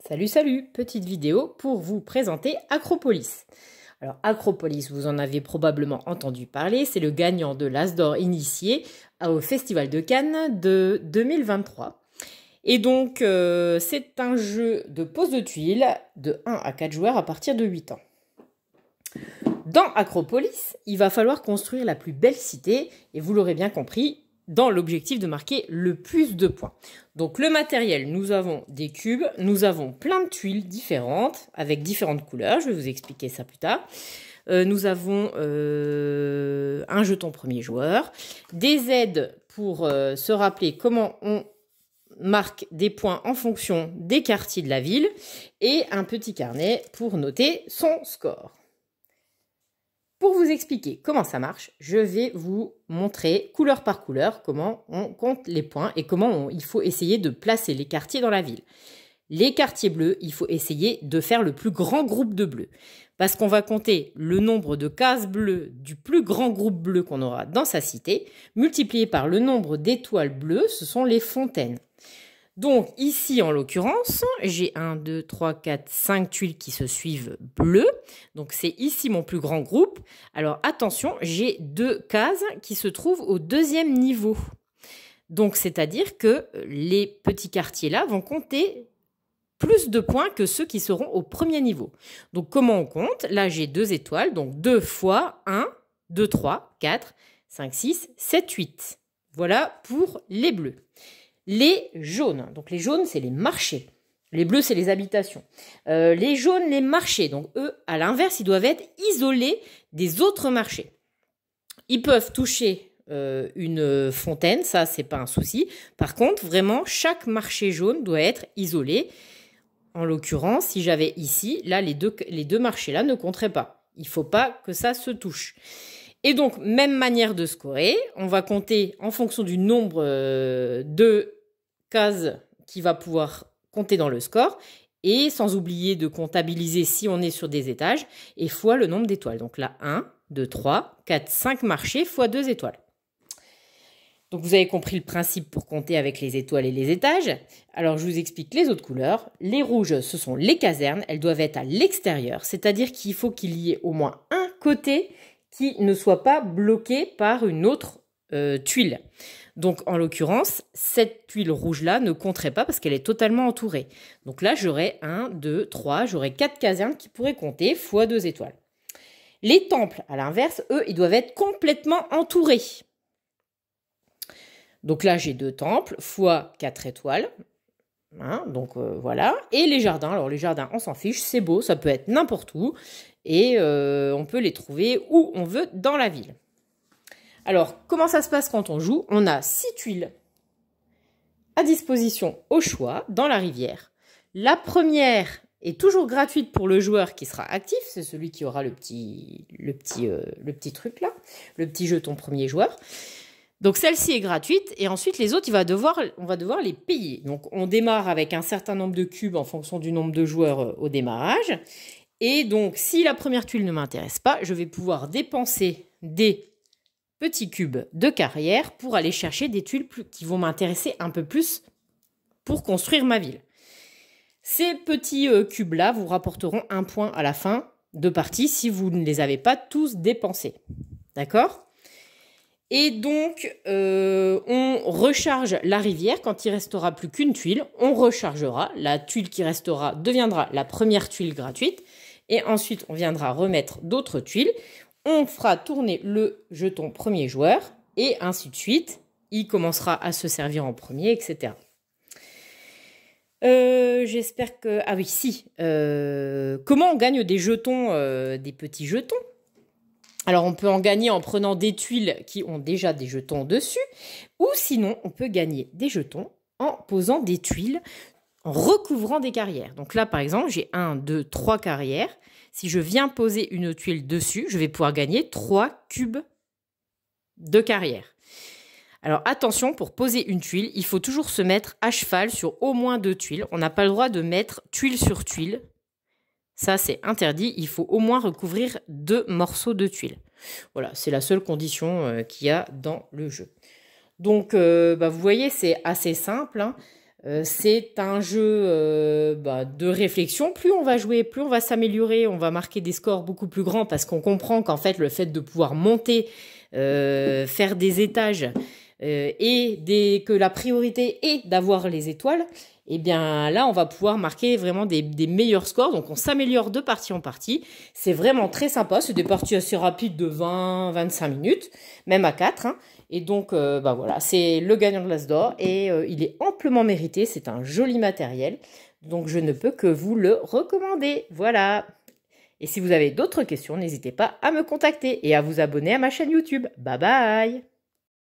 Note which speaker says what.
Speaker 1: Salut, salut! Petite vidéo pour vous présenter Acropolis. Alors Acropolis, vous en avez probablement entendu parler, c'est le gagnant de l'As d'Or initié au Festival de Cannes de 2023. Et donc c'est un jeu de pose de tuiles de 1 à 4 joueurs à partir de 8 ans. Dans Acropolis, il va falloir construire la plus belle cité, et vous l'aurez bien compris, dans l'objectif de marquer le plus de points. Donc le matériel, nous avons des cubes, nous avons plein de tuiles différentes, avec différentes couleurs, je vais vous expliquer ça plus tard. Nous avons un jeton premier joueur, des aides pour se rappeler comment on marque des points en fonction des quartiers de la ville, et un petit carnet pour noter son score. Pour vous expliquer comment ça marche, je vais vous montrer couleur par couleur comment on compte les points et comment il faut essayer de placer les quartiers dans la ville. Les quartiers bleus, il faut essayer de faire le plus grand groupe de bleus parce qu'on va compter le nombre de cases bleues du plus grand groupe bleu qu'on aura dans sa cité, multiplié par le nombre d'étoiles bleues, ce sont les fontaines. Donc ici, en l'occurrence, j'ai 1, 2, 3, 4, 5 tuiles qui se suivent bleues. Donc c'est ici mon plus grand groupe. Alors attention, j'ai 2 cases qui se trouvent au deuxième niveau. Donc c'est-à-dire que les petits quartiers là vont compter plus de points que ceux qui seront au premier niveau. Donc comment on compte? Là j'ai 2 étoiles, donc 2 fois 1, 2, 3, 4, 5, 6, 7, 8. Voilà pour les bleus. Les jaunes, donc les jaunes, c'est les marchés. Les bleus, c'est les habitations. Les jaunes, les marchés. Donc eux, à l'inverse, ils doivent être isolés des autres marchés. Ils peuvent toucher une fontaine, ça, c'est pas un souci. Par contre, vraiment, chaque marché jaune doit être isolé. En l'occurrence, si j'avais ici, là, les deux marchés-là ne compteraient pas. Il ne faut pas que ça se touche. Et donc, même manière de scorer, on va compter en fonction du nombre de cases qui va pouvoir compter dans le score, et sans oublier de comptabiliser si on est sur des étages, et fois le nombre d'étoiles. Donc là, 1, 2, 3, 4, 5 marchés fois 2 étoiles. Donc vous avez compris le principe pour compter avec les étoiles et les étages. Alors je vous explique les autres couleurs. Les rouges, ce sont les casernes, elles doivent être à l'extérieur, c'est-à-dire qu'il faut qu'il y ait au moins un côté qui ne soit pas bloqué par une autre tuile. Donc en l'occurrence, cette tuile rouge-là ne compterait pas parce qu'elle est totalement entourée. Donc là, j'aurais 1, 2, 3, j'aurais 4 casernes qui pourraient compter fois 2 étoiles. Les temples, à l'inverse, eux, ils doivent être complètement entourés. Donc là, j'ai 2 temples fois 4 étoiles. Hein, donc voilà. Et les jardins, alors les jardins, on s'en fiche, c'est beau, ça peut être n'importe où. Et on peut les trouver où on veut dans la ville. Alors, comment ça se passe quand on joue? On a 6 tuiles à disposition au choix dans la rivière. La première est toujours gratuite pour le joueur qui sera actif. C'est celui qui aura le petit truc là, le petit jeton premier joueur. Donc celle-ci est gratuite et ensuite les autres, on va devoir les payer. Donc on démarre avec un certain nombre de cubes en fonction du nombre de joueurs au démarrage. Et donc si la première tuile ne m'intéresse pas, je vais pouvoir dépenser des petits cubes de carrière pour aller chercher des tuiles qui vont m'intéresser un peu plus pour construire ma ville. Ces petits cubes-là vous rapporteront 1 point à la fin de partie si vous ne les avez pas tous dépensés. D'accord ? Et donc, on recharge la rivière. Quand il restera plus qu'une tuile, on rechargera. La tuile qui restera deviendra la première tuile gratuite. Et ensuite, on viendra remettre d'autres tuiles. On fera tourner le jeton premier joueur et ainsi de suite. Il commencera à se servir en premier, etc. J'espère que... Ah oui, si. Comment on gagne des jetons, des petits jetons? Alors, on peut en gagner en prenant des tuiles qui ont déjà des jetons dessus. Ou sinon, on peut gagner des jetons en posant des tuiles, en recouvrant des carrières. Donc là, par exemple, j'ai 1, 2, 3 carrières. Si je viens poser une tuile dessus, je vais pouvoir gagner 3 cubes de carrière. Alors attention, pour poser une tuile, il faut toujours se mettre à cheval sur au moins 2 tuiles. On n'a pas le droit de mettre tuile sur tuile. Ça, c'est interdit. Il faut au moins recouvrir 2 morceaux de tuiles. Voilà, c'est la seule condition qu'il y a dans le jeu. Donc, vous voyez, c'est assez simple. Hein. C'est un jeu de réflexion. Plus on va jouer, plus on va s'améliorer, on va marquer des scores beaucoup plus grands parce qu'on comprend qu'en fait, le fait de pouvoir monter, faire des étages que la priorité est d'avoir les étoiles, et bien là, on va pouvoir marquer vraiment des meilleurs scores. Donc, on s'améliore de partie en partie. C'est vraiment très sympa. C'est des parties assez rapides de 20-25 minutes, même à 4. Hein. Et donc, voilà, c'est le gagnant de l'As d'or et il est amplement mérité. C'est un joli matériel. Donc, je ne peux que vous le recommander. Voilà. Et si vous avez d'autres questions, n'hésitez pas à me contacter et à vous abonner à ma chaîne YouTube. Bye bye!